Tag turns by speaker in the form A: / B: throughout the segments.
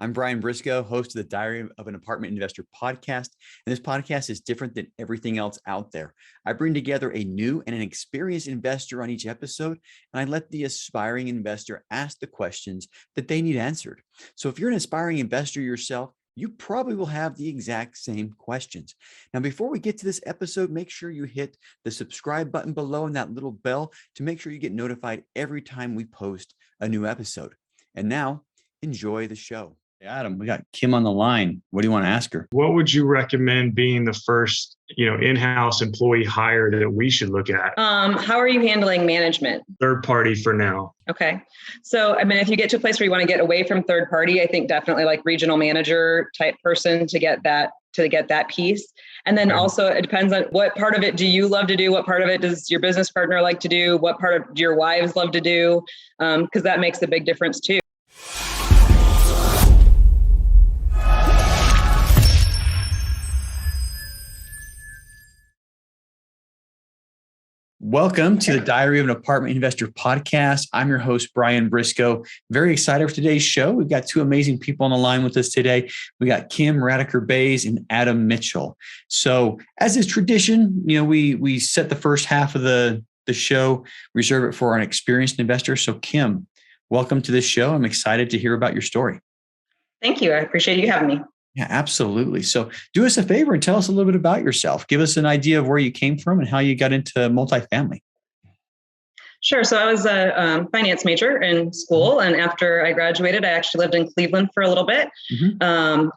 A: I'm Brian Briscoe, host of the Diary of an Apartment Investor podcast. And this podcast is different than everything else out there. I bring together a new and an experienced investor on each episode, and I let the aspiring investor ask the questions that they need answered. So if you're an aspiring investor yourself, you probably will have the exact same questions. Now, before we get to this episode, make sure you hit the subscribe button below and that little bell to make sure you get notified every time we post a new episode. And now, enjoy the show. Adam, we got Kim on the line. What do you want to ask her?
B: What would you recommend being the first, in-house employee hire that we should look at?
C: How are you handling management?
B: Third party for now.
C: Okay. So, if you get to a place where you want to get away from third party, I think definitely like regional manager type person to get that piece. And then also it depends on what part of it do you love to do? What part of it does your business partner like to do? What part of your wives love to do? Because that makes a big difference too.
A: Welcome to the Diary of an Apartment Investor podcast. I'm your host, Brian Briscoe. Very excited for today's show. We've got two amazing people on the line with us today. We got Kim Radaker Bays and Adam Mitchell. So as is tradition, we set the first half of the show, reserve it for an experienced investor. So Kim, welcome to this show. I'm excited to hear about your story.
C: Thank you. I appreciate you having me.
A: Yeah, absolutely. So do us a favor and tell us a little bit about yourself. Give us an idea of where you came from and how you got into multifamily.
C: Sure. So I was a finance major in school. And after I graduated, I actually lived in Cleveland for a little bit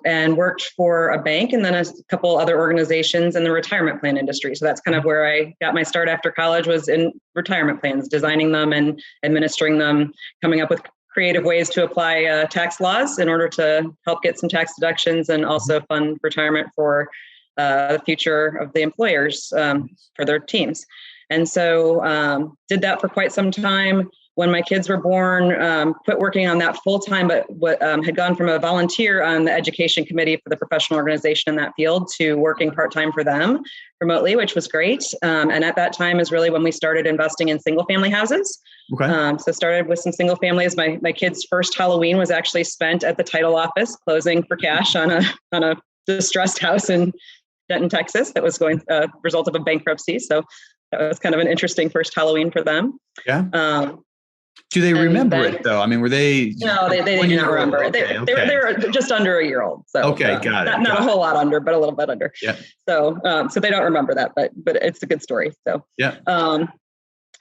C: and worked for a bank and then a couple other organizations in the retirement plan industry. So that's kind of where I got my start after college, was in retirement plans, designing them and administering them, coming up with creative ways to apply tax laws in order to help get some tax deductions and also fund retirement for the future of the employers for their teams. And so did that for quite some time. When my kids were born, quit working on that full time, but had gone from a volunteer on the education committee for the professional organization in that field to working part-time for them remotely, which was great. And at that time is really when we started investing in single family houses. Okay. So started with some single families. My kid's first Halloween was actually spent at the title office closing for cash on a distressed house in Denton, Texas that was going result of a bankruptcy. So that was kind of an interesting first Halloween for them.
A: Yeah. Do they remember it though? Were they? No,
C: they do not remember it. They were just under a year old. So
A: okay, got it.
C: Not a whole lot under, but a little bit under.
A: Yeah.
C: So they don't remember that, but it's a good story. So
A: yeah.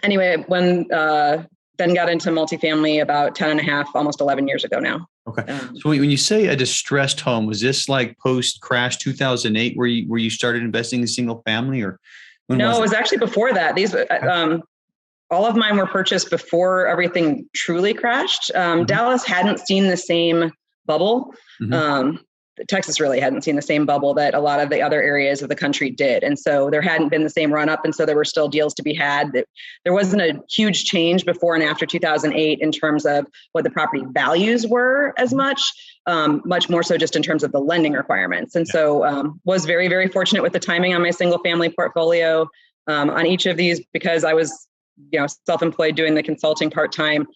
C: Anyway, when then got into multifamily about 10 and a half, almost 11 years ago now.
A: Okay. So when you say a distressed home, was this like post crash 2008 where you started investing in single family, or?
C: No, it was actually before that. These all of mine were purchased before everything truly crashed. Dallas hadn't seen the same bubble. Texas really hadn't seen the same bubble that a lot of the other areas of the country did. And so there hadn't been the same run up. And so there were still deals to be had. There wasn't a huge change before and after 2008 in terms of what the property values were as much more so just in terms of the lending requirements. And so was very, very fortunate with the timing on my single family portfolio on each of these, because I was self-employed doing the consulting part-time.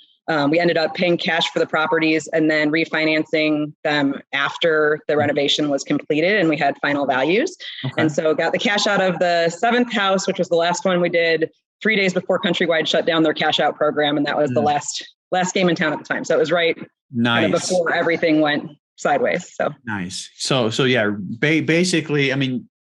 C: We ended up paying cash for the properties and then refinancing them after the renovation was completed and we had final values. Okay. And so got the cash out of the seventh house, which was the last one we did 3 days before Countrywide shut down their cash out program. And that was the last game in town at the time. So it was right kind of before everything went sideways. So
A: nice. So yeah, basically,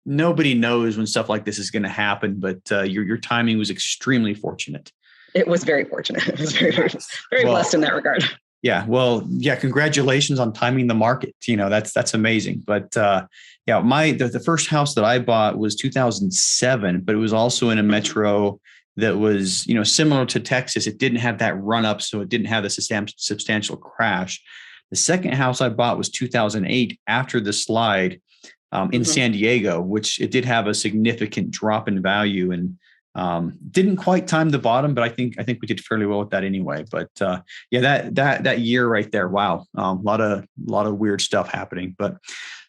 A: nobody knows when stuff like this is going to happen, but your timing was extremely fortunate.
C: It was very fortunate. It was very, very, very blessed in that regard.
A: Yeah. Well, yeah. Congratulations on timing the market. That's amazing. But the first house that I bought was 2007, but it was also in a metro that was, similar to Texas. It didn't have that run up, so it didn't have the substantial crash. The second house I bought was 2008 after the slide in San Diego, which it did have a significant drop in value and didn't quite time the bottom, but I think we did fairly well with that anyway. But that year right there, wow, a lot of weird stuff happening. But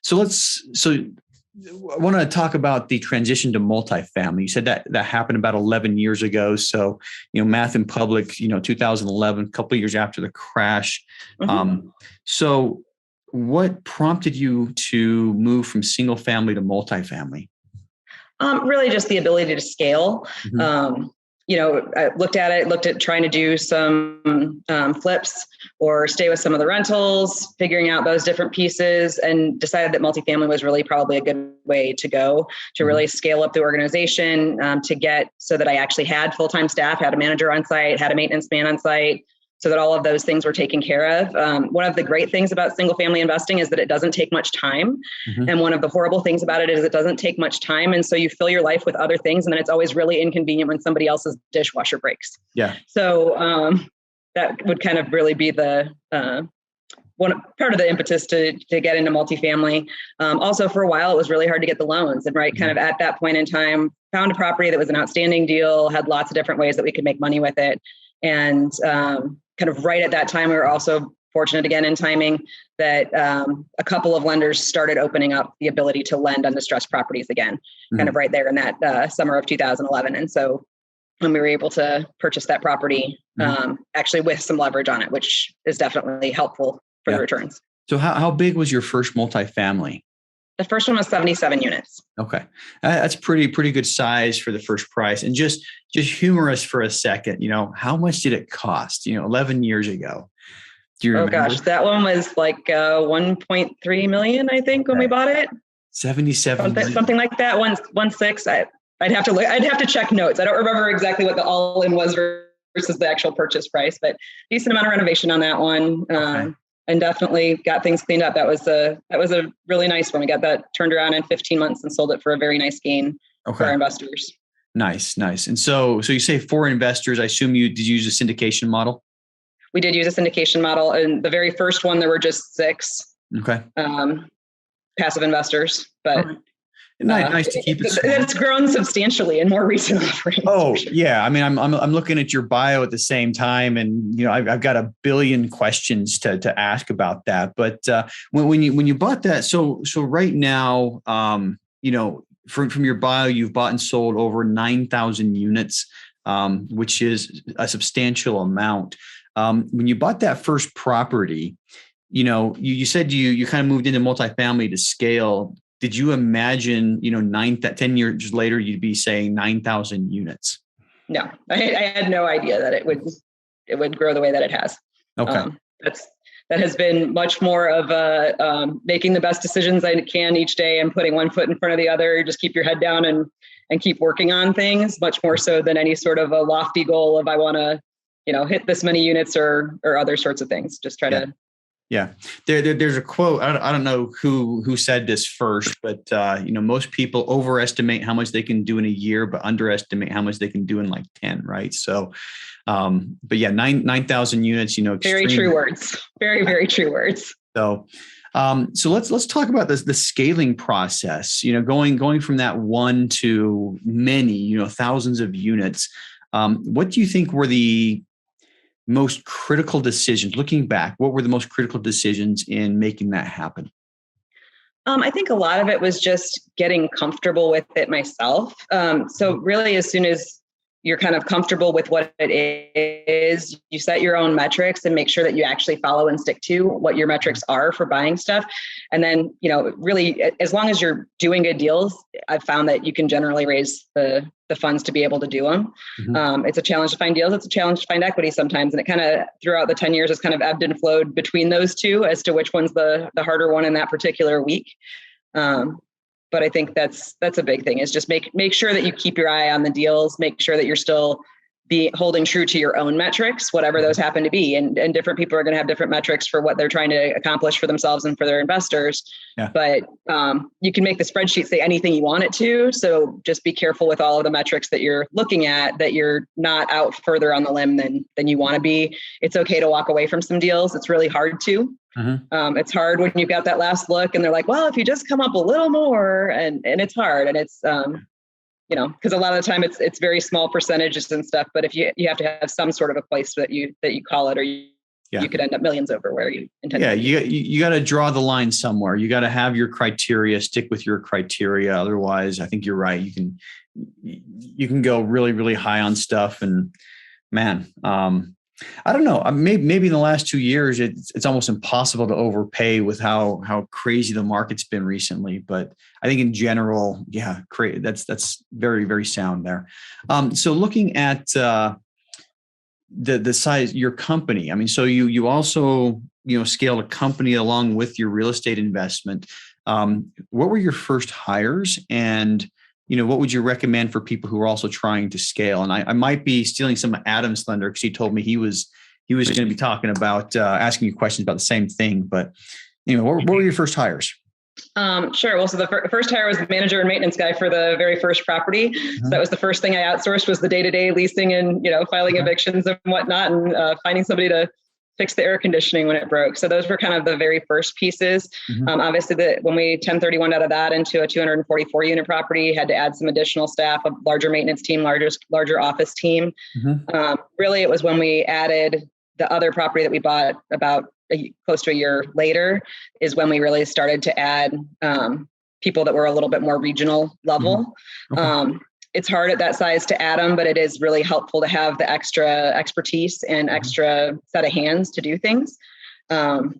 A: so I want to talk about the transition to multifamily. You said that happened about 11 years ago. So, math in public, 2011, a couple of years after the crash. So what prompted you to move from single family to multifamily?
C: Really just the ability to scale.
A: Mm-hmm.
C: I looked at trying to do some flips or stay with some of the rentals, figuring out those different pieces, and decided that multifamily was really probably a good way to go to really scale up the organization, to get so that I actually had full-time staff, had a manager on site, had a maintenance man on site, so that all of those things were taken care of. One of the great things about single family investing is that it doesn't take much time.
A: Mm-hmm.
C: And one of the horrible things about it is it doesn't take much time. And so you fill your life with other things. And then it's always really inconvenient when somebody else's dishwasher breaks.
A: Yeah.
C: So that would kind of really be the one part of the impetus to get into multifamily. Also, for a while, it was really hard to get the loans. And kind of at that point in time, found a property that was an outstanding deal, had lots of different ways that we could make money with it. And kind of right at that time, we were also fortunate again in timing that a couple of lenders started opening up the ability to lend on distressed properties again, kind of right there in that summer of 2011. And so when we were able to purchase that property, actually with some leverage on it, which is definitely helpful for the returns.
A: So how big was your first multifamily?
C: The first one was 77 units.
A: Okay. That's pretty good size for the first price. And just humor us for a second, how much did it cost, 11 years ago? Do you remember?
C: Oh gosh, that one was like 1.3 million, I think, when we bought it.
A: 77.
C: Something like that. 1.6. I'd have to look. I'd have to check notes. I don't remember exactly what the all-in was versus the actual purchase price, but decent amount of renovation on that one.
A: Okay.
C: And definitely got things cleaned up. That was a really nice one. We got that turned around in 15 months and sold it for a very nice gain for our investors.
A: Nice. And so you say for investors, I assume did you use a syndication model?
C: We did use a syndication model. And the very first one, there were just 6 passive investors, but
A: nice to keep it small.
C: It's grown substantially in more recent offerings.
A: Oh, yeah. I mean, I'm looking at your bio at the same time, and I've got a billion questions to ask about that. But when you bought that, so right now, from your bio, you've bought and sold over 9,000 units, which is a substantial amount. When you bought that first property, you said you kind of moved into multifamily to scale. Did you imagine, 10 years later, you'd be saying 9,000 units?
C: No, I had no idea that it would grow the way that it has.
A: Okay.
C: That has been much more of making the best decisions I can each day and putting one foot in front of the other. Just keep your head down and keep working on things, much more so than any sort of a lofty goal of I want to, hit this many units or other sorts of things. Just try to.
A: Yeah. There's a quote. I don't know who said this first, but most people overestimate how much they can do in a year, but underestimate how much they can do in like 10. Right. So, but yeah, 9,000 units,
C: very true words, very, very true words.
A: So let's talk about the scaling process, going from that one to many, thousands of units. What do you think were the most critical decisions, looking back, what were the most critical decisions in making that happen?
C: I think a lot of it was just getting comfortable with it myself. So really, as soon as you're kind of comfortable with what it is, you set your own metrics and make sure that you actually follow and stick to what your metrics are for buying stuff. And then, really, as long as you're doing good deals, I've found that you can generally raise the funds to be able to do them. Mm-hmm. It's a challenge to find deals. It's a challenge to find equity sometimes. And it kind of throughout the 10 years has kind of ebbed and flowed between those two as to which one's the harder one in that particular week. But I think that's a big thing is just make sure that you keep your eye on the deals, make sure that you're still holding true to your own metrics, whatever those happen to be. And different people are going to have different metrics for what they're trying to accomplish for themselves and for their investors. Yeah. But you can make the spreadsheet say anything you want it to. So just be careful with all of the metrics that you're looking at, that you're not out further on the limb than you want to be. It's okay to walk away from some deals. It's really hard to. Mm-hmm. It's hard when you've got that last look and they're like, well, if you just come up a little more, and it's hard. And it's, because a lot of the time it's very small percentages and stuff, but if you have to have some sort of a place that you call it, or you could end up millions over where you intend. Yeah.
A: You got to draw the line somewhere. You got to have your criteria, stick with your criteria. Otherwise, I think you're right. You can go really, really high on stuff, and man, I don't know. Maybe in the last 2 years, it's almost impossible to overpay with how crazy the market's been recently. But I think in general, yeah, that's very, very sound there. So looking at the size your company, I mean, so you also scaled a company along with your real estate investment. What were your first hires, and what would you recommend for people who are also trying to scale? And I might be stealing some of Adam's thunder because he told me he was going to be talking about asking you questions about the same thing. But what were your first hires?
C: Sure. Well, so the first hire was the manager and maintenance guy for the very first property. So that was the first thing I outsourced, was the day-to-day leasing and filing evictions and whatnot, and finding somebody to fix the air conditioning when it broke. So those were kind of the very first pieces. Obviously, when we 1031 out of that into a 244 unit property, had to add some additional staff, a larger maintenance team, larger office team. Really, it was when we added the other property that we bought about close to a year later, is when we really started to add people that were a little bit more regional level. Okay. It's hard at that size to add them, but it is really helpful to have the extra expertise and extra set of hands to do things. So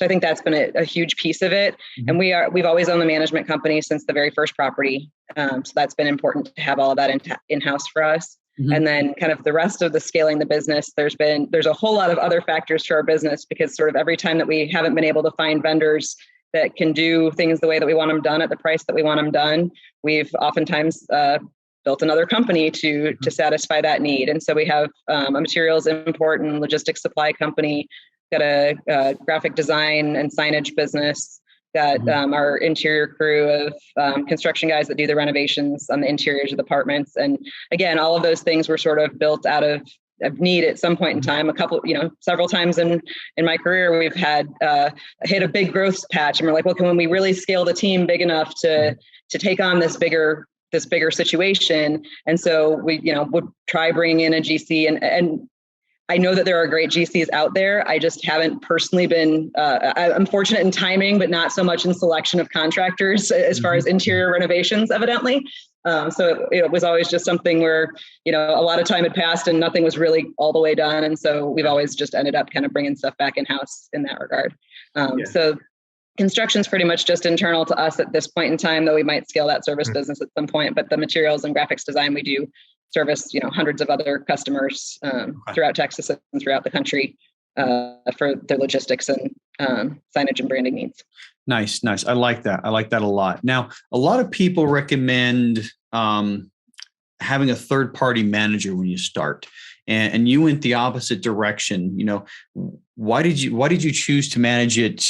C: I think that's been a huge piece of it. And we've always owned the management company since the very first property. So that's been important to have all of that in-house for us. And then kind of the rest of the scaling the business, there's a whole lot of other factors to our business, because sort of every time that we haven't been able to find vendors that can do things the way that we want them done at the price that we want them done, we've oftentimes built another company to satisfy that need. And so we have a materials import and logistics supply company, got a graphic design and signage business, got our interior crew of construction guys that do the renovations on the interiors of the apartments. And again, all of those things were sort of built out of need at some point in time. Several times in my career, we've had hit a big growth patch, and we're like, well, can we really scale the team big enough to take on this bigger situation? And so we, would try bringing in a GC, and I know that there are great GCs out there. I just haven't personally been, I'm fortunate in timing, but not so much in selection of contractors as far as interior renovations, evidently. So it was always just something where, a lot of time had passed and nothing was really all the way done. And so we've always just ended up kind of bringing stuff back in-house in that regard. So construction's pretty much just internal to us at this point in time, though we might scale that service business at some point. But the materials and graphics design, we do service, hundreds of other customers throughout Texas and throughout the country for their logistics and signage and branding needs.
A: Nice. I like that. I like that a lot. Now, a lot of people recommend having a third-party manager when you start, and you went the opposite direction. Why did you choose to manage it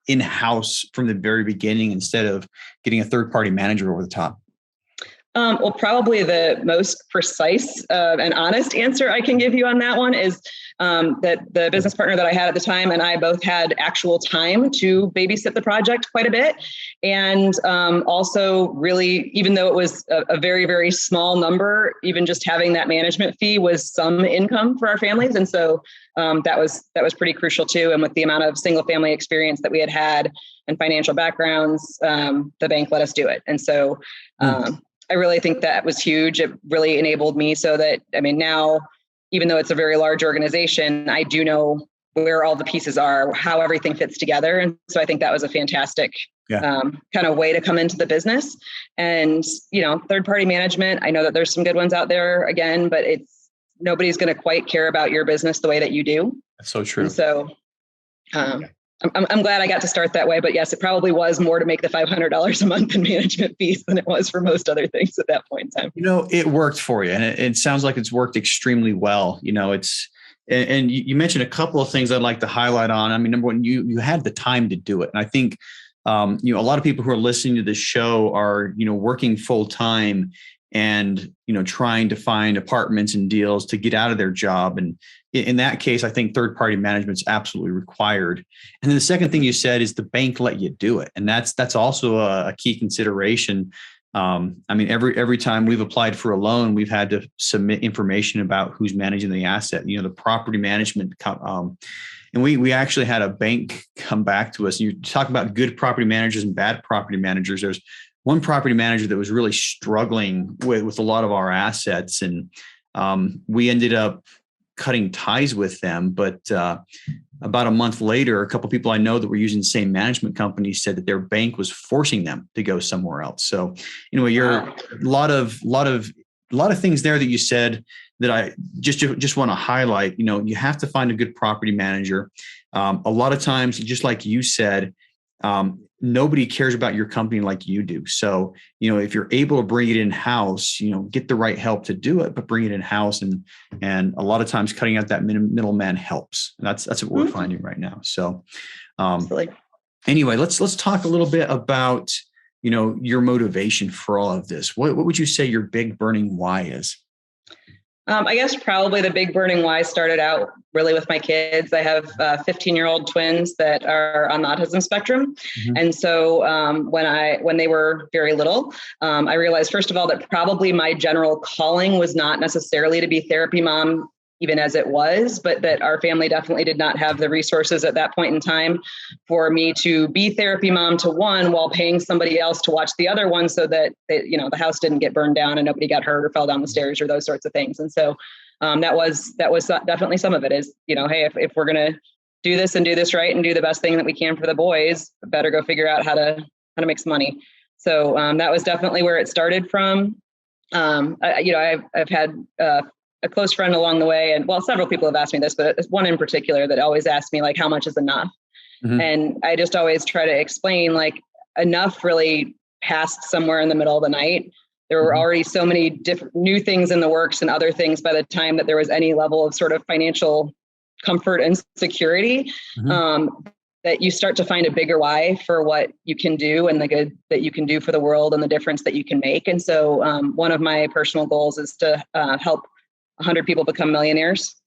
A: in-house from the very beginning instead of getting a third-party manager over the top?
C: Well, probably the most precise and honest answer I can give you on that one is that the business partner that I had at the time and I both had actual time to babysit the project quite a bit. And also really, even though it was a very, very small number, even just having that management fee was some income for our families. And so that was pretty crucial too. And with the amount of single family experience that we had and financial backgrounds, the bank let us do it. And so I really think that was huge. It really enabled me so that, now, even though it's a very large organization, I do know where all the pieces are, how everything fits together. And so I think that was a fantastic kind of way to come into the business. And, third-party management, I know that there's some good ones out there again, but nobody's going to quite care about your business the way that you do.
A: That's so true.
C: And so I'm glad I got to start that way, but yes, it probably was more to make the $500 a month in management fees than it was for most other things at that point in time.
A: It worked for you, and it sounds like it's worked extremely well. And you mentioned a couple of things I'd like to highlight on. Number one, you had the time to do it, and I think a lot of people who are listening to this show are working full time and trying to find apartments and deals to get out of their job. And in that case, I think third-party management is absolutely required. And then the second thing you said is the bank let you do it, and that's also a key consideration. Every time we've applied for a loan, we've had to submit information about who's managing the asset. The property management. And we actually had a bank come back to us. And you talk about good property managers and bad property managers. There's one property manager that was really struggling with a lot of our assets. And we ended up cutting ties with them. But about a month later, a couple of people I know that were using the same management company said that their bank was forcing them to go somewhere else. So, anyway, you're a lot of things there that you said that I just want to highlight. You have to find a good property manager. A lot of times, just like you said, nobody cares about your company like you do. So, if you're able to bring it in house, get the right help to do it, but bring it in house. And a lot of times cutting out that middleman helps. And that's what we're finding right now. So, anyway, let's talk a little bit about, your motivation for all of this. What would you say your big burning why is?
C: I guess probably the big burning why started out really with my kids. I have 15-year-old twins that are on the autism spectrum. Mm-hmm. And so when they were very little, I realized, first of all, that probably my general calling was not necessarily to be therapy mom, even as it was, but that our family definitely did not have the resources at that point in time for me to be therapy mom to one while paying somebody else to watch the other one, so that the house didn't get burned down and nobody got hurt or fell down the stairs or those sorts of things. And so that was definitely some of it is, hey, if we're going to do this and do this right and do the best thing that we can for the boys, better go figure out how to make some money. So that was definitely where it started from. I've had a close friend along the way, and several people have asked me this, but one in particular that always asks me, like, how much is enough? Mm-hmm. And I just always try to explain, like, enough really passed somewhere in the middle of the night. There were already so many different new things in the works and other things by the time that there was any level of sort of financial comfort and security, that you start to find a bigger why for what you can do and the good that you can do for the world and the difference that you can make. And so one of my personal goals is to help 100 people become millionaires.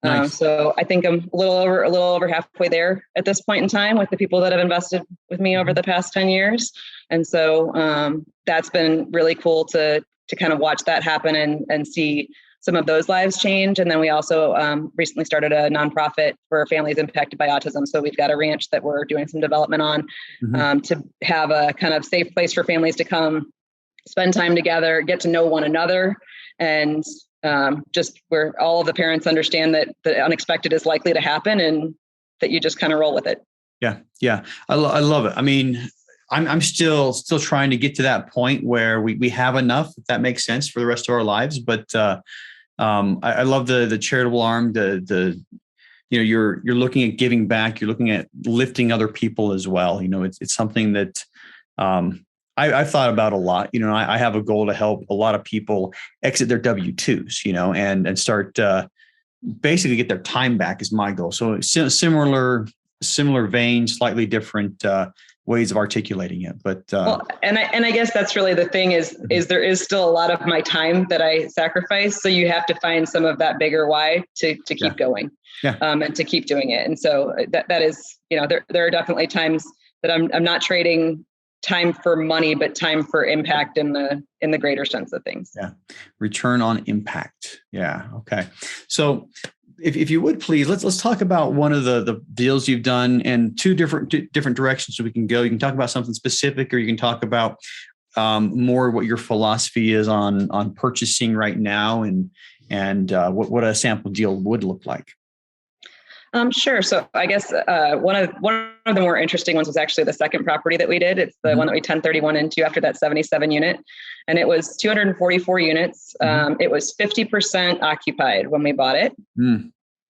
C: Nice. So I think I'm a little over halfway there at this point in time with the people that have invested with me over the past 10 years. And so that's been really cool to kind of watch that happen and see some of those lives change. And then we also recently started a nonprofit for families impacted by autism. So we've got a ranch that we're doing some development on to have a kind of safe place for families to come spend time together, get to know one another, and just where all of the parents understand that the unexpected is likely to happen and that you just kind of roll with it. Yeah.
A: Yeah. I love it. I mean, I'm still trying to get to that point where we have enough, if that makes sense, for the rest of our lives. But I love the charitable arm, you're looking at giving back, you're looking at lifting other people as well. It's something that, I've thought about a lot. I have a goal to help a lot of people exit their W-2s, and start basically get their time back is my goal. So similar vein, slightly different ways of articulating it. But
C: and I guess that's really the thing is there is still a lot of my time that I sacrifice. So you have to find some of that bigger why to keep going, and to keep doing it. And so that is, there are definitely times that I'm not trading time for money, but time for impact in the greater sense of things.
A: Yeah. Return on impact. Yeah. Okay. So if you would please, let's talk about one of the deals you've done and two different directions so we can go. You can talk about something specific, or you can talk about more what your philosophy is on purchasing right now and what a sample deal would look like.
C: Sure. So I guess one of the more interesting ones was actually the second property that we did. It's the one that we 1031 into after that 77 unit, and it was 244 units. It was 50% occupied when we bought it.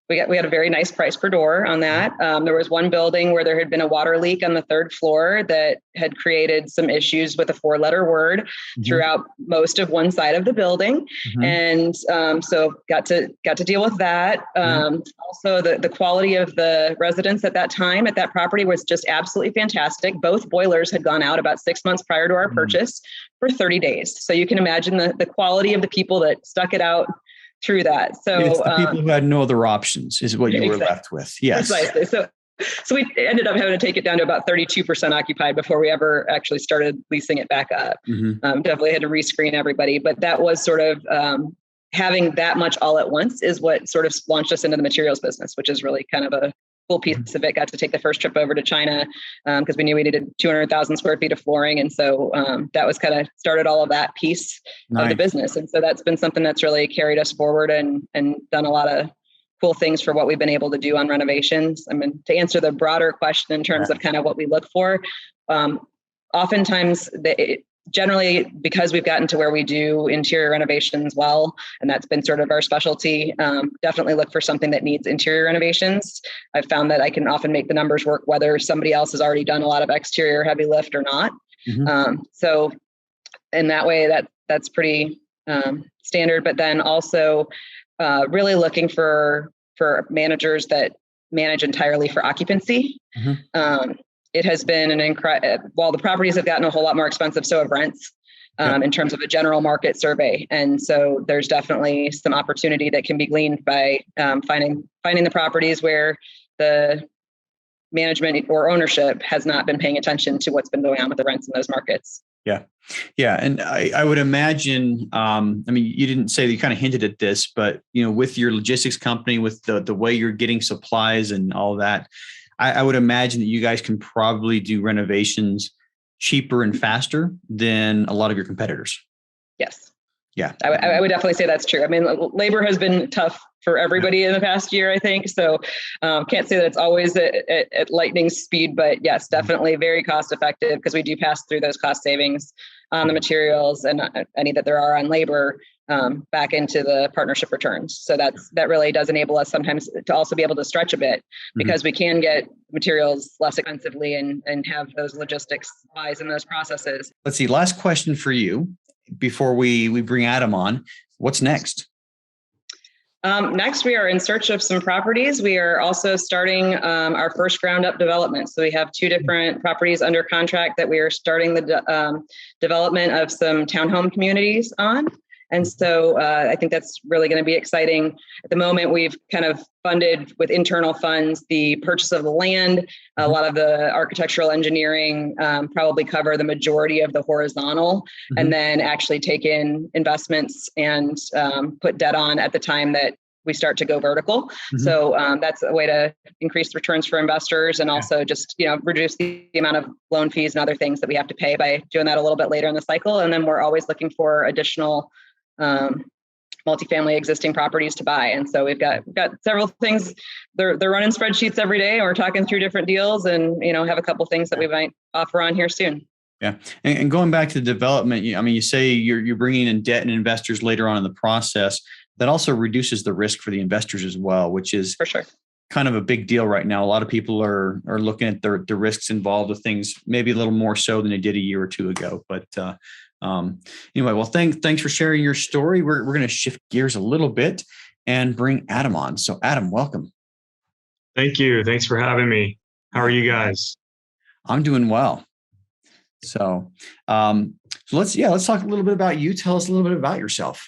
C: We had a very nice price per door on that. There was one building where there had been a water leak on the third floor that had created some issues with a 4-letter word throughout most of one side of the building. And so got to deal with that. Also, the quality of the residents at that time at that property was just absolutely fantastic. Both boilers had gone out about 6 months prior to our purchase for 30 days. So you can imagine the quality of the people that stuck it out through that. So
A: it's the people who had no other options is what you were left with. Yes.
C: Precisely. So we ended up having to take it down to about 32% occupied before we ever actually started leasing it back up. Definitely had to rescreen everybody, but that was sort of having that much all at once is what sort of launched us into the materials business, which is really kind of a cool piece of it. Got to take the first trip over to China because we knew we needed 200,000 square feet of flooring. And so that was kind of started all of that piece of the business. And so that's been something that's really carried us forward and done a lot of cool things for what we've been able to do on renovations. I mean, to answer the broader question in terms of kind of what we look for, oftentimes generally, because we've gotten to where we do interior renovations well, and that's been sort of our specialty, definitely look for something that needs interior renovations. I've found that I can often make the numbers work whether somebody else has already done a lot of exterior heavy lift or not. So in that way, that's pretty standard. But then also really looking for managers that manage entirely for occupancy. It has been an incredible, while the properties have gotten a whole lot more expensive, so have rents in terms of a general market survey. And so there's definitely some opportunity that can be gleaned by finding the properties where the management or ownership has not been paying attention to what's been going on with the rents in those markets.
A: Yeah. Yeah. And I would imagine, I mean, you didn't say that, you kind of hinted at this, but, with your logistics company, with the way you're getting supplies and all that, I would imagine that you guys can probably do renovations cheaper and faster than a lot of your competitors. Yes. Yeah.
C: I would definitely say that's true. I mean, labor has been tough for everybody in the past year, I think. So can't say that it's always at lightning speed, but yes, definitely very cost effective because we do pass through those cost savings on the materials and any that there are on labor back into the partnership returns. So that really does enable us sometimes to also be able to stretch a bit because we can get materials less expensively and have those logistics buys in those processes.
A: Let's see. Last question for you before we bring Adam on. What's next?
C: Next, we are in search of some properties. We are also starting our first ground up development. So we have 2 different properties under contract that we are starting the development of some townhome communities on. And so I think that's really going to be exciting. At the moment, we've kind of funded with internal funds the purchase of the land. A lot of the architectural engineering probably cover the majority of the horizontal, and then actually take in investments and put debt on at the time that we start to go vertical. So that's a way to increase returns for investors and also just, reduce the amount of loan fees and other things that we have to pay by doing that a little bit later in the cycle. And then we're always looking for additional multifamily existing properties to buy. And so we've got several things. They're running spreadsheets every day. And we're talking through different deals and, have a couple things that we might offer on here soon.
A: Yeah. And going back to the development, you say you're bringing in debt and investors later on in the process. That also reduces the risk for the investors as well, which is
C: for sure
A: kind of a big deal right now. A lot of people are looking at the risks involved with things, maybe a little more so than they did a year or 2 ago. But anyway, well, thanks for sharing your story. We're going to shift gears a little bit and bring Adam on. So Adam, welcome.
B: Thank you. Thanks for having me. How are you guys? I'm
A: doing well. So let's talk a little bit about you. Tell us a little bit about yourself.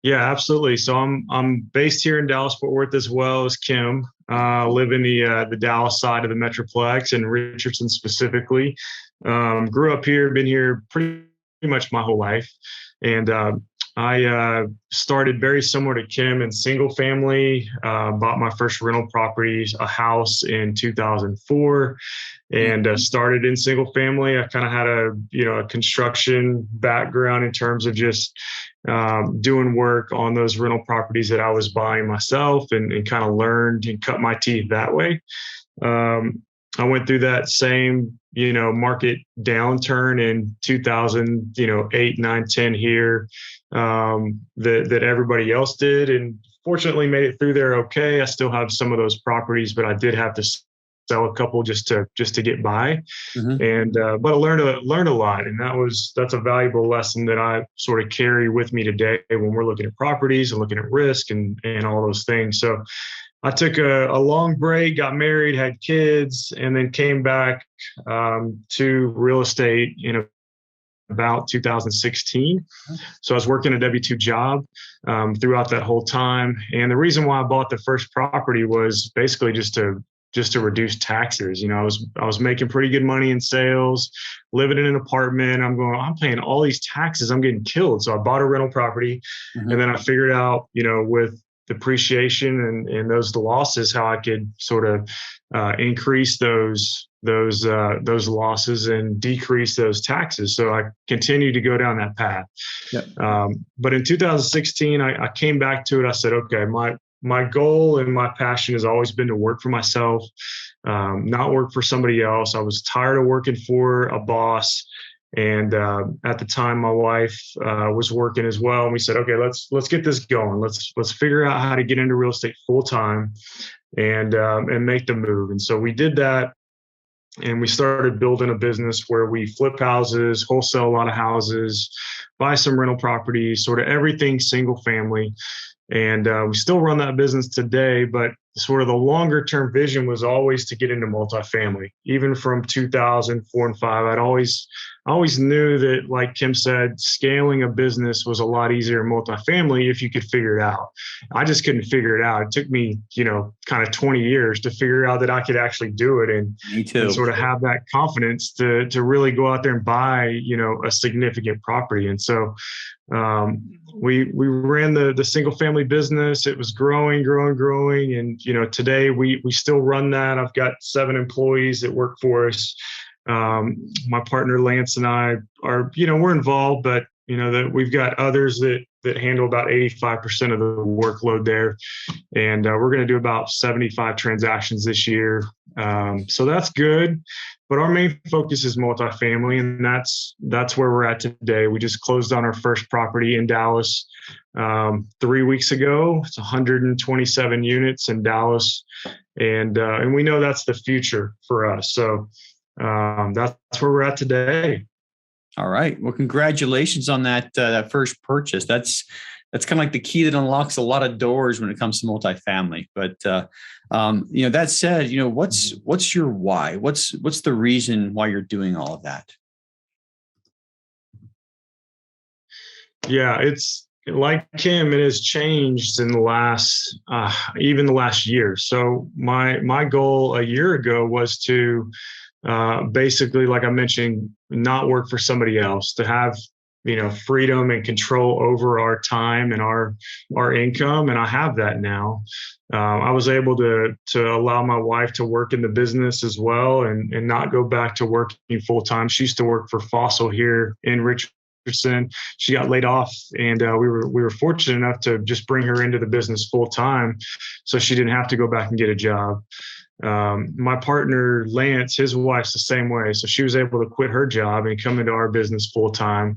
B: Yeah, absolutely. So I'm based here in Dallas-Fort Worth as well as Kim. Live in the Dallas side of the Metroplex and Richardson specifically. Grew up here, been here pretty much my whole life. And I started very similar to Kim in single family, bought my first rental property, a house in 2004, and started in single family. I kind of had a construction background in terms of just doing work on those rental properties that I was buying myself and kind of learned and cut my teeth that way. I went through that same, market downturn in 2008, 9, 10 here, that everybody else did. And fortunately made it through there okay. I still have some of those properties, but I did have to sell a couple just to get by. And, but I learned a lot. And that's a valuable lesson that I sort of carry with me today when we're looking at properties and looking at risk and all those things. So I took a long break, got married, had kids, and then came back to real estate in about 2016. So I was working a W-2 job throughout that whole time. And the reason why I bought the first property was basically just to reduce taxes. I was making pretty good money in sales, living in an apartment. I'm paying all these taxes. I'm getting killed. So I bought a rental property, and then I figured out, with depreciation and those losses, how I could sort of increase those losses and decrease those taxes. So I continued to go down that path. But in 2016, I came back to it. I said, okay, my goal and my passion has always been to work for myself, not work for somebody else. I was tired of working for a boss. And at the time, my wife was working as well. And we said, okay, let's get this going. Let's figure out how to get into real estate full time and make the move. And so we did that. And we started building a business where we flip houses, wholesale a lot of houses, buy some rental properties, sort of everything single family. And we still run that business today, but sort of the longer term vision was always to get into multifamily. Even from 2004 and 5, I always knew that, like Kim said, scaling a business was a lot easier in multifamily if you could figure it out. I just couldn't figure it out. It took me, kind of 20 years to figure out that I could actually do it and sort of have that confidence to really go out there and buy, a significant property. And so we ran the single family business. It was growing. And, today we still run that. I've got 7 employees that work for us. My partner, Lance, and I are, we're involved, but, that we've got others that handle about 85% of the workload there. And we're going to do about 75 transactions this year. So that's good. But our main focus is multifamily, and that's where we're at today. We just closed on our first property in Dallas 3 weeks ago. It's 127 units in Dallas, and we know that's the future for us. So that's where we're at today.
A: All right. Well, congratulations on that first purchase. That's kind of like the key that unlocks a lot of doors when it comes to multifamily. But that said, what's your why? What's the reason why you're doing all of that?
B: Yeah, it's like Kim. It has changed in the last even the last year. So my goal a year ago was to basically, like I mentioned, not work for somebody else, to have, freedom and control over our time and our income. And I have that now. I was able to allow my wife to work in the business as well and not go back to working full time. She used to work for Fossil here in Richardson. She got laid off, and we were fortunate enough to just bring her into the business full time, so she didn't have to go back and get a job. My partner, Lance, his wife's the same way. So she was able to quit her job and come into our business full time.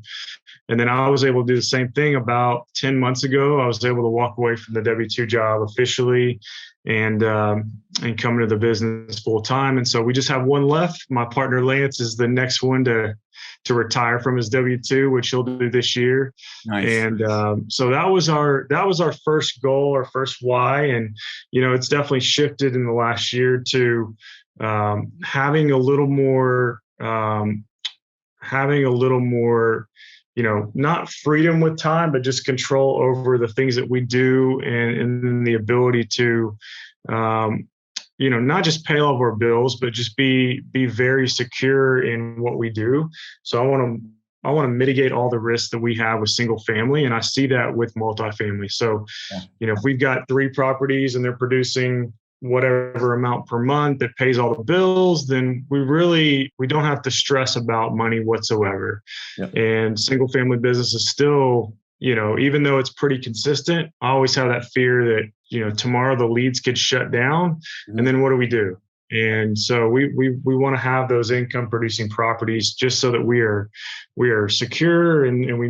B: And then I was able to do the same thing about 10 months ago. I was able to walk away from the W-2 job officially and come into the business full time. And so we just have one left. My partner, Lance, is the next one to retire from his W-2, which he'll do this year.
A: Nice.
B: And so that was our first goal, our first why. And, it's definitely shifted in the last year to having a little more, not freedom with time, but just control over the things that we do and the ability to, not just pay all of our bills, but just be very secure in what we do. So I want to mitigate all the risks that we have with single family. And I see that with multifamily. So, if we've got 3 properties and they're producing whatever amount per month that pays all the bills, then we don't have to stress about money whatsoever.
A: Yep.
B: And single family business is still, even though it's pretty consistent, I always have that fear that, tomorrow the leads could shut down. Mm-hmm. And then what do we do? And so we want to have those income producing properties just so that we are secure and we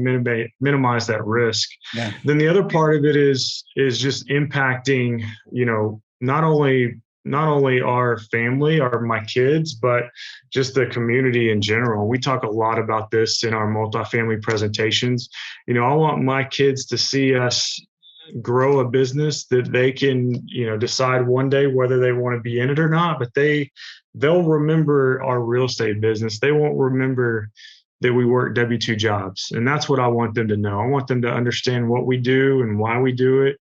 B: minimize that risk.
A: Yeah.
B: Then the other part of it is just impacting, not only our family or my kids, but just the community in general. We talk a lot about this in our multifamily presentations. I want my kids to see us grow a business that they can, decide one day whether they want to be in it or not, but they'll remember our real estate business. They won't remember that we work W-2 jobs. And that's what I want them to know. I want them to understand what we do and why we do it.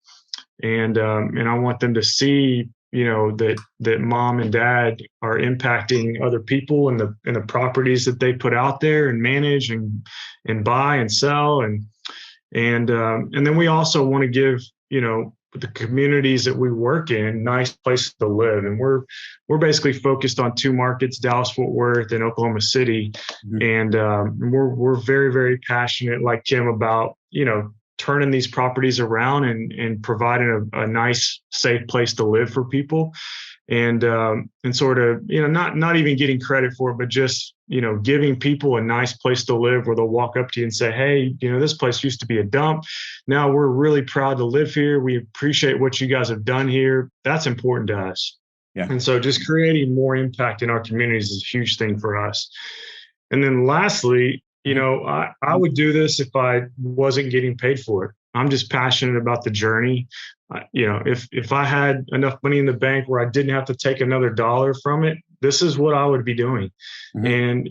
B: And I want them to see, that mom and dad are impacting other people in the properties that they put out there and manage and buy and sell. And then we also want to give, the communities that we work in nice places to live. And we're basically focused on 2 markets, Dallas, Fort Worth, and Oklahoma City. Mm-hmm. And we're very, very passionate, like Kim, about, turning these properties around and providing a nice, safe place to live for people. And sort of, not even getting credit for it, but just, giving people a nice place to live where they'll walk up to you and say, hey, this place used to be a dump. Now we're really proud to live here. We appreciate what you guys have done here. That's important to us.
A: Yeah.
B: And so just creating more impact in our communities is a huge thing for us. And then lastly, I would do this if I wasn't getting paid for it. I'm just passionate about the journey. If I had enough money in the bank where I didn't have to take another dollar from it, this is what I would be doing. And,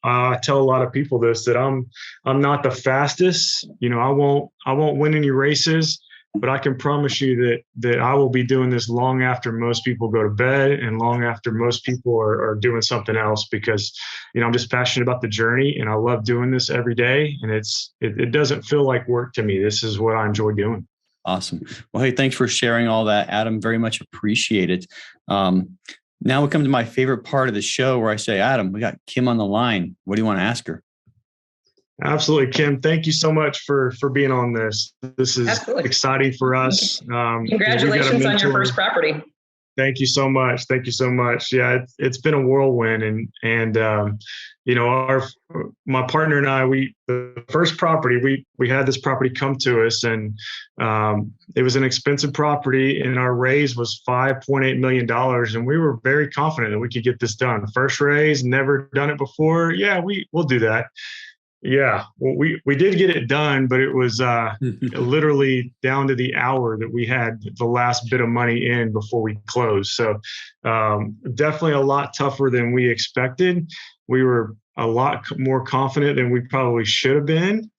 B: I tell a lot of people this, that I'm not the fastest, I won't win any races, but I can promise you that I will be doing this long after most people go to bed and long after most people are doing something else, because, I'm just passionate about the journey and I love doing this every day. And it doesn't feel like work to me. This is what I enjoy doing.
A: Awesome. Well, hey, thanks for sharing all that, Adam. Very much appreciate it. Now we come to my favorite part of the show where I say, Adam, we got Kim on the line. What do you want to ask her?
B: Absolutely, Kim. Thank you so much for being on this. This is exciting for us.
C: Congratulations on your first property.
B: Thank you so much. Thank you so much. Yeah, it's been a whirlwind, and my partner and I, the first property, we had this property come to us, and it was an expensive property, and our raise was $5.8 million, and we were very confident that we could get this done. First raise, never done it before. Yeah, we'll do that. Yeah, well, we did get it done, but it was literally down to the hour that we had the last bit of money in before we closed. So definitely a lot tougher than we expected. We were a lot more confident than we probably should have been.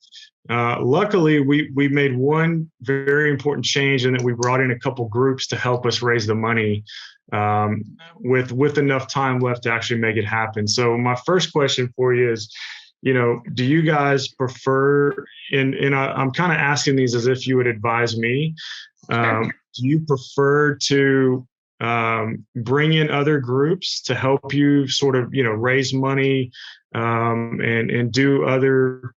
B: Luckily, we made one very important change in that we brought in a couple groups to help us raise the money with enough time left to actually make it happen. So my first question for you is, do you guys prefer, and I'm kind of asking these as if you would advise me, do you prefer to bring in other groups to help you sort of, raise money and do other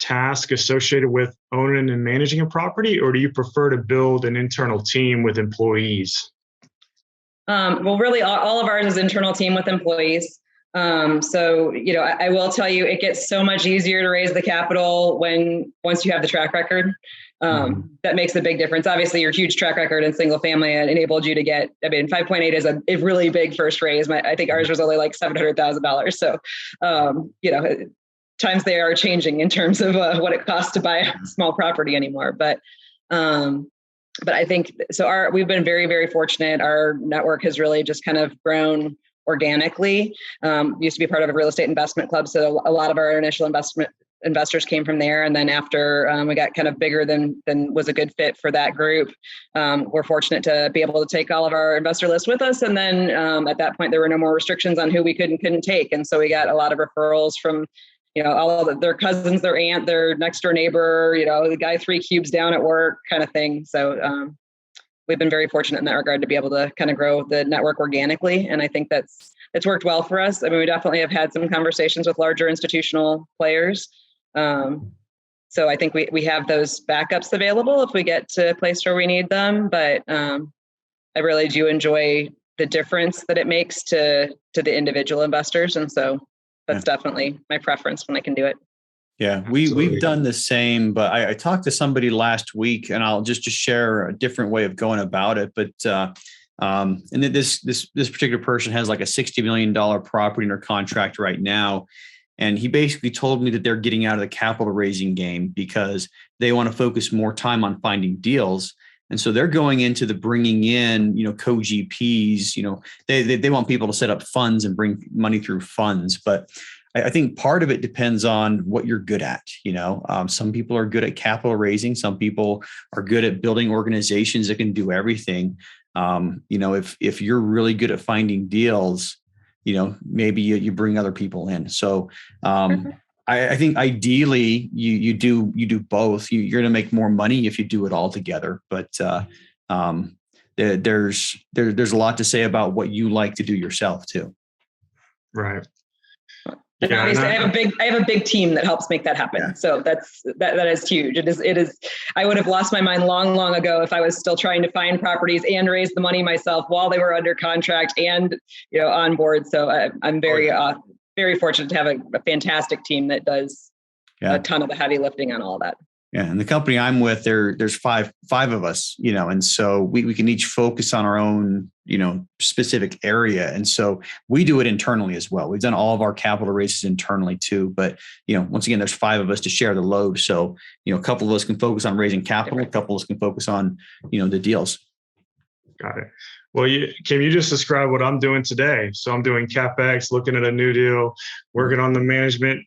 B: tasks associated with owning and managing a property, or do you prefer to build an internal team with employees?
C: Well, really, all of ours is internal team with employees. So, I will tell you, it gets so much easier to raise the capital once you have the track record. That makes a big difference. Obviously, your huge track record in single family enabled you to get, 5.8 is a really big first raise. I think ours was only like $700,000. So, times they are changing in terms of what it costs to buy a small property anymore. But I think, so we've been very, very fortunate. Our network has really just kind of grown organically. Used to be part of a real estate investment club. So a lot of our initial investors came from there. And then after we got kind of bigger than was a good fit for that group, we're fortunate to be able to take all of our investor list with us. And then at that point, there were no more restrictions on who we could and couldn't take. And so we got a lot of referrals from, all of their cousins, their aunt, their next door neighbor, the guy 3 cubes down at work kind of thing. So we've been very fortunate in that regard to be able to kind of grow the network organically. And I think it's worked well for us. We definitely have had some conversations with larger institutional players. So I think we have those backups available if we get to a place where we need them. But I really do enjoy the difference that it makes to the individual investors. And so that's definitely my preference when I can do it.
A: Yeah, we've done the same, but I talked to somebody last week, and I'll just share a different way of going about it. But and this particular person has like a $60 million property under contract right now, and he basically told me that they're getting out of the capital raising game because they want to focus more time on finding deals, and so they're going into the bringing in co-GPs. They want people to set up funds and bring money through funds, but I think part of it depends on what you're good at. Some people are good at capital raising. Some people are good at building organizations that can do everything. If you're really good at finding deals, maybe you bring other people in. So I think ideally you do both. You're going to make more money if you do it all together. But there's a lot to say about what you like to do yourself too.
B: Right.
C: And obviously, I have a big team that helps make that happen. Yeah. So that is huge. It is. I would have lost my mind long ago if I was still trying to find properties and raise the money myself while they were under contract and on board. So I'm very fortunate to have a fantastic team that does a ton of the heavy lifting on all that.
A: Yeah. And the company I'm with, there's five of us, and so we can each focus on our own, specific area. And so we do it internally as well. We've done all of our capital raises internally too. But, once again, there's 5 of us to share the load. So, a couple of us can focus on raising capital. A couple of us can focus on, the deals.
B: Got it. Well, Kim, you just described what I'm doing today. So I'm doing CapEx, looking at a new deal, working on the management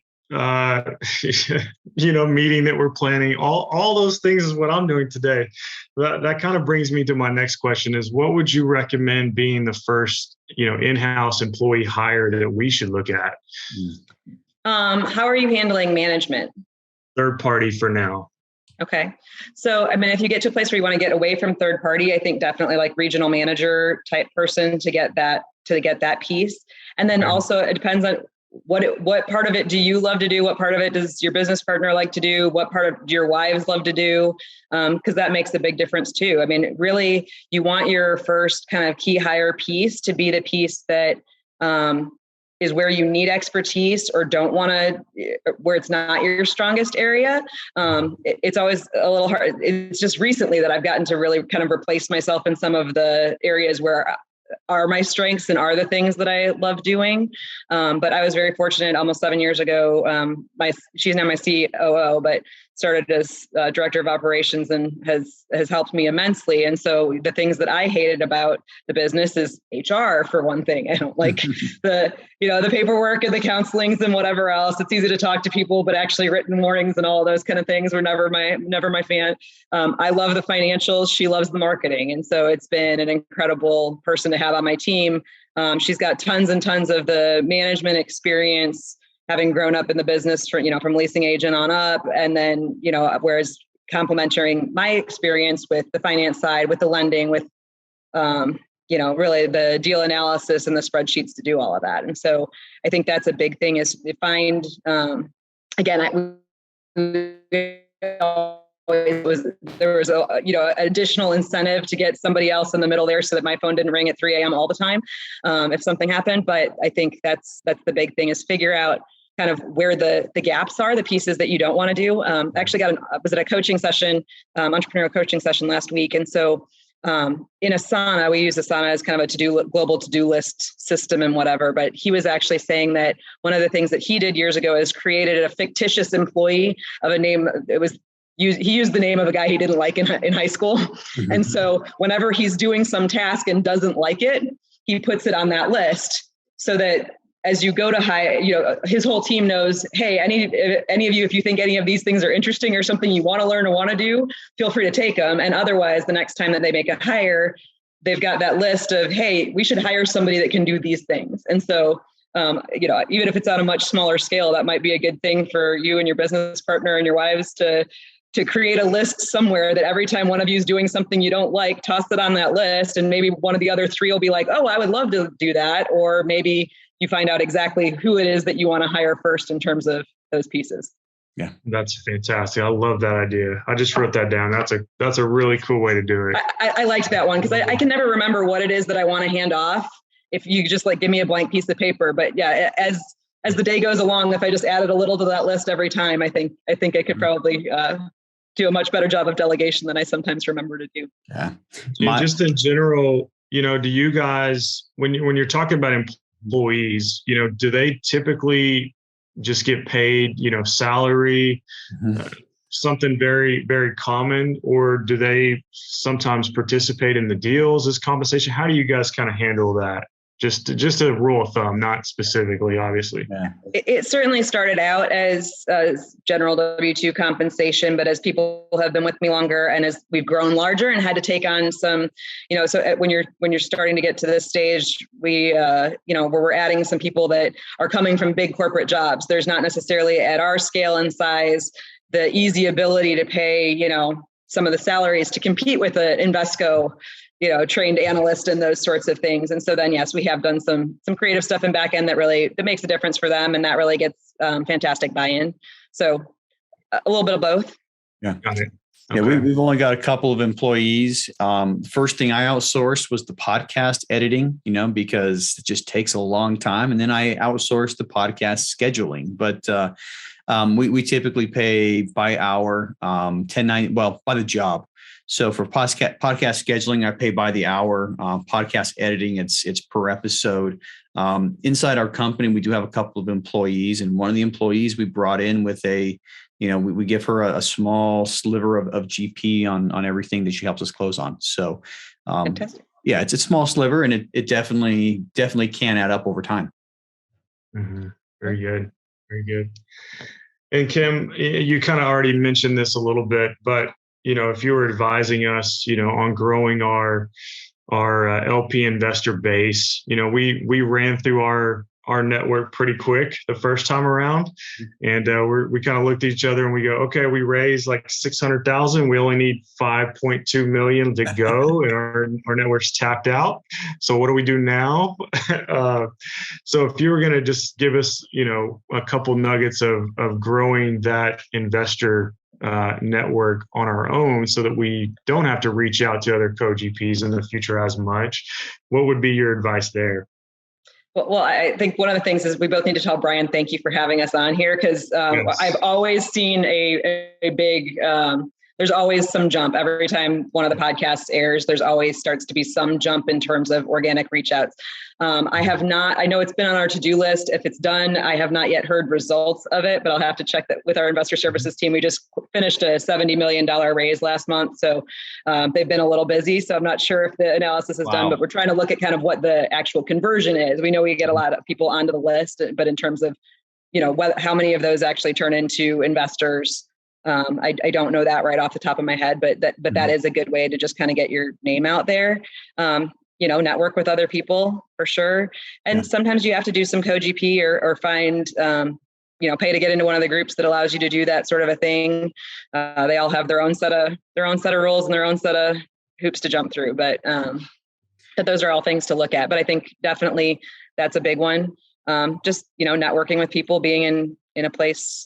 B: meeting that we're planning. All those things is what I'm doing today. That kind of brings me to my next question is, what would you recommend being the first, in-house employee hire that we should look at?
C: How are you handling management?
B: Third party for now.
C: Okay. So, if you get to a place where you want to get away from third party, I think definitely like regional manager type person to get that piece. And then also it depends on what part of it do you love to do? What part of it does your business partner like to do? What part do your wives love to do? Because that makes a big difference too. Really, you want your first kind of key hire piece to be the piece that is where you need expertise or don't want to, where it's not your strongest area. It's always a little hard. It's just recently that I've gotten to really kind of replace myself in some of the areas where are my strengths and are the things that I love doing. But I was very fortunate almost 7 years ago. She's now my COO, but started as director of operations and has helped me immensely. And so the things that I hated about the business is HR, for one thing. I don't like the paperwork and the counselings and whatever else. It's easy to talk to people, but actually written warnings and all those kind of things were never my fan. I love the financials. She loves the marketing. And so it's been an incredible person to have on my team. She's got tons and tons of the management experience, having grown up in the business from leasing agent on up. And then, whereas complementing my experience with the finance side, with the lending, with, really the deal analysis and the spreadsheets to do all of that. And so I think that's a big thing is to find, there was additional incentive to get somebody else in the middle there so that my phone didn't ring at 3 a.m. all the time if something happened. But I think that's the big thing is figure out kind of where the gaps are, the pieces that you don't want to do. I actually was at a coaching session, entrepreneurial coaching session last week. And so in Asana, we use Asana as kind of a global to-do list system and whatever. But he was actually saying that one of the things that he did years ago is created a fictitious employee of a name. He used the name of a guy he didn't like in high school. Mm-hmm. And so whenever he's doing some task and doesn't like it, he puts it on that list so that as you go to hire, his whole team knows, hey, any of you, if you think any of these things are interesting or something you want to learn or want to do, feel free to take them. And otherwise, the next time that they make a hire, they've got that list of, hey, we should hire somebody that can do these things. And so, even if it's on a much smaller scale, that might be a good thing for you and your business partner and your wives to create a list somewhere that every time one of you is doing something you don't like, toss it on that list. And maybe one of the other 3 will be like, oh, I would love to do that. Or maybe you find out exactly who it is that you want to hire first in terms of those pieces.
B: Yeah, that's fantastic. I love that idea. I just wrote that down. That's a really cool way to do it.
C: I liked that one because I can never remember what it is that I want to hand off if you just give me a blank piece of paper. But yeah, as the day goes along, if I just added a little to that list every time, I think I could probably do a much better job of delegation than I sometimes remember to do.
B: Yeah. Just in general, do you guys, when you're talking about employees, do they typically just get paid, salary, something very, very common, or do they sometimes participate in the deals as compensation? How do you guys kind of handle that? Just a rule of thumb, not specifically, obviously. Yeah.
C: It certainly started out as general W-2 compensation, but as people have been with me longer and as we've grown larger and had to take on some, so when you're starting to get to this stage, where we're adding some people that are coming from big corporate jobs. There's not necessarily at our scale and size the easy ability to pay, some of the salaries to compete with an Invesco, trained analyst and those sorts of things. And so then, yes, we have done some creative stuff in back end that makes a difference for them. And that really gets fantastic buy-in. So a little bit of both.
A: Yeah.
B: Got it.
A: Yeah,
B: Okay.
A: we've only got a couple of employees. First thing I outsourced was the podcast editing, because it just takes a long time. And then I outsourced the podcast scheduling. But we typically pay by hour, by the job. So for podcast scheduling, I pay by the hour. Podcast editing, it's per episode. Inside our company, we do have a couple of employees, and one of the employees we brought in with we give her a small sliver of GP on everything that she helps us close on. So, yeah, it's a small sliver, and it definitely can add up over time.
B: Mm-hmm. Very good. Very good. And Kim, you kind of already mentioned this a little bit, but if you were advising us, on growing our LP investor base, we ran through our network pretty quick the first time around, and we kind of looked at each other and we go, okay, we raised like 600,000. We only need 5.2 million to go, and our network's tapped out. So what do we do now? So if you were going to just give us, a couple nuggets of growing that investor network on our own so that we don't have to reach out to other co-GPs in the future as much, what would be your advice there?
C: Well, I think one of the things is we both need to tell Brian, thank you for having us on here, because yes. I've always seen a big, there's always some jump. Every time one of the podcasts airs, there's always starts to be some jump in terms of organic reach outs. I know it's been on our to-do list. If it's done, I have not yet heard results of it, but I'll have to check that with our investor services team. We just finished a $70 million raise last month. So they've been a little busy. So I'm not sure if the analysis is done, but we're trying to look at kind of what the actual conversion is. We know we get a lot of people onto the list, but in terms of, how many of those actually turn into investors, I don't know that right off the top of my head, but that is a good way to just kind of get your name out there. Network with other people for sure. And sometimes you have to do some co-GP or find, pay to get into one of the groups that allows you to do that sort of a thing. They all have their own set of rules and their own set of hoops to jump through, but those are all things to look at. But I think definitely that's a big one. Just, networking with people, being in a place,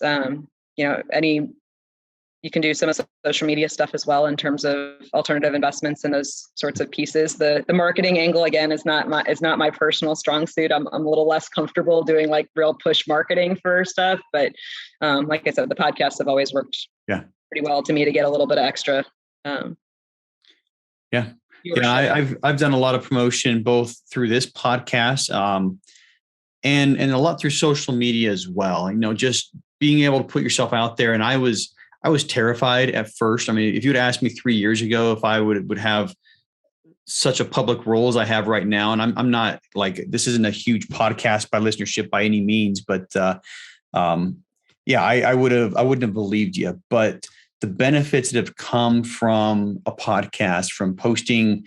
C: you can do some of social media stuff as well in terms of alternative investments and those sorts of pieces. The marketing angle, again, is not my personal strong suit. I'm a little less comfortable doing like real push marketing for stuff. But like I said, the podcasts have always worked pretty well to me to get a little bit of extra.
A: I've done a lot of promotion both through this podcast and a lot through social media as well. Just being able to put yourself out there. And I was terrified at first. I mean, if you had asked me 3 years ago if I would have such a public role as I have right now, and I'm not like, this isn't a huge podcast by listenership by any means, but I wouldn't have believed you. But the benefits that have come from a podcast, from posting,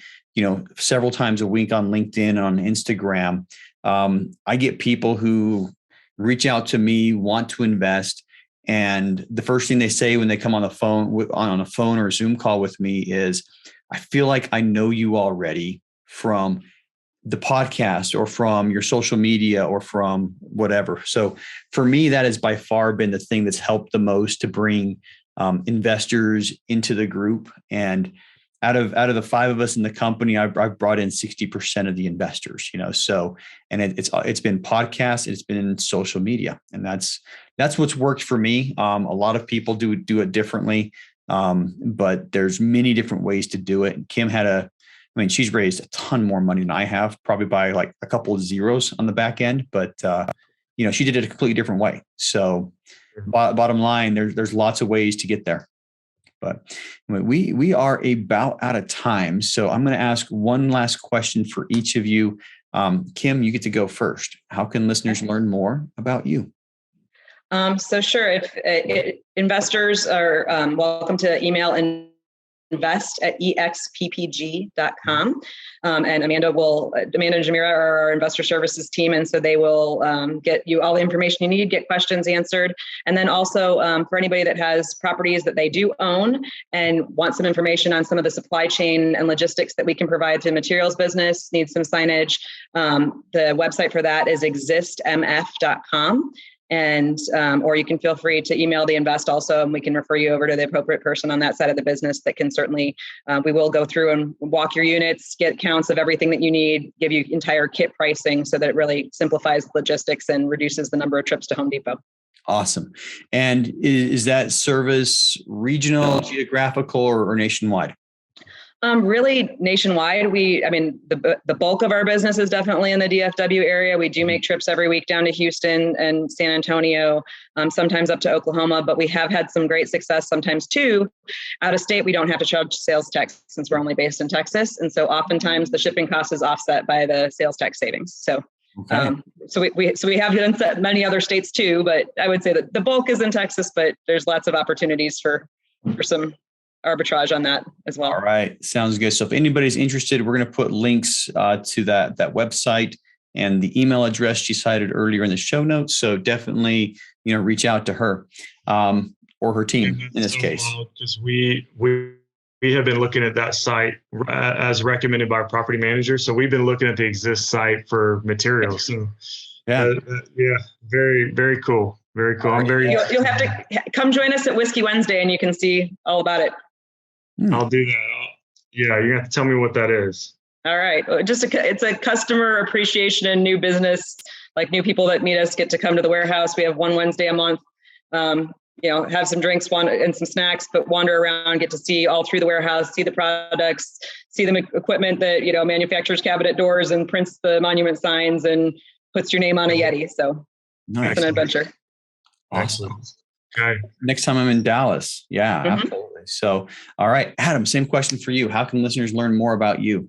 A: several times a week on LinkedIn and on Instagram, I get people who reach out to me, want to invest. And the first thing they say when they come on a phone or a Zoom call with me is, I feel like I know you already from the podcast or from your social media or from whatever. So for me, that has by far been the thing that's helped the most to bring investors into the group. And out of the 5 of us in the company, I've brought in 60% of the investors, so, and it's been podcasts, it's been social media, and that's what's worked for me. A lot of people do it differently. But there's many different ways to do it. And Kim she's raised a ton more money than I have, probably by like a couple of zeros on the back end, but she did it a completely different way. So bottom line, there's lots of ways to get there. But we are about out of time. So I'm going to ask one last question for each of you. Kim, you get to go first. How can listeners learn more about you?
C: So sure, if investors are welcome to email invest@exppg.com. And Amanda and Jamira are our investor services team. And so they will get you all the information you need, get questions answered. And then also for anybody that has properties that they do own and want some information on some of the supply chain and logistics that we can provide to the materials business, needs some signage. The website for that is existmf.com. And, or you can feel free to email the Invest also, and we can refer you over to the appropriate person on that side of the business that can certainly, we will go through and walk your units, get counts of everything that you need, give you entire kit pricing so that it really simplifies logistics and reduces the number of trips to Home Depot.
A: Awesome. And is that service regional, geographical, or nationwide?
C: Really nationwide. The bulk of our business is definitely in the DFW area. We do make trips every week down to Houston and San Antonio, sometimes up to Oklahoma, but we have had some great success sometimes too. Out of state, we don't have to charge sales tax since we're only based in Texas. And so oftentimes the shipping cost is offset by the sales tax savings. So, okay. So we have done many other states too, but I would say that the bulk is in Texas, but there's lots of opportunities for some arbitrage on that as well.
A: All right. Sounds good. So if anybody's interested, we're going to put links to that website and the email address she cited earlier in the show notes. So definitely, reach out to her or her team in this case.
B: Because we have been looking at that site as recommended by our property manager. So we've been looking at the Exist site for materials. So very, very cool. Very cool.
C: You'll have to come join us at Whiskey Wednesday and you can see all about it.
B: I'll do that. You have to tell me what that is.
C: All right. It's a customer appreciation and new business, like new people that meet us get to come to the warehouse. We have one Wednesday a month, have some drinks and some snacks, but wander around, get to see all through the warehouse, see the products, see the equipment that, manufactures cabinet doors and prints the monument signs and puts your name on a Yeti. So It's an adventure.
A: Awesome.
B: Okay.
A: Next time I'm in Dallas. Yeah, absolutely. So, all right, Adam, same question for you. How can listeners learn more about you?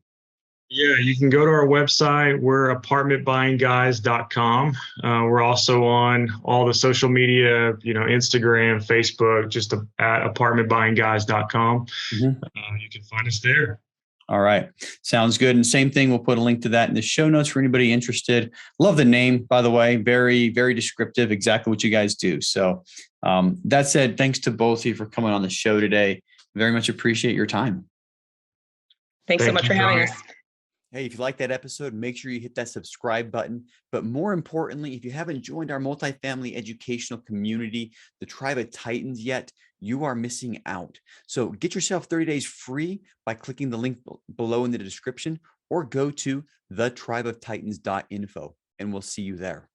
B: Yeah, you can go to our website. We're apartmentbuyingguys.com. We're also on all the social media, Instagram, Facebook, just at apartmentbuyingguys.com. You can find us there.
A: All right. Sounds good. And same thing, we'll put a link to that in the show notes for anybody interested. Love the name, by the way. Very, very descriptive, exactly what you guys do. So that said, thanks to both of you for coming on the show today. Very much appreciate your time.
C: Thanks so much for having us.
A: Hey, if you like that episode, make sure you hit that subscribe button. But more importantly, if you haven't joined our multifamily educational community, the Tribe of Titans yet, you are missing out. So get yourself 30 days free by clicking the link below in the description or go to thetribeoftitans.info and we'll see you there.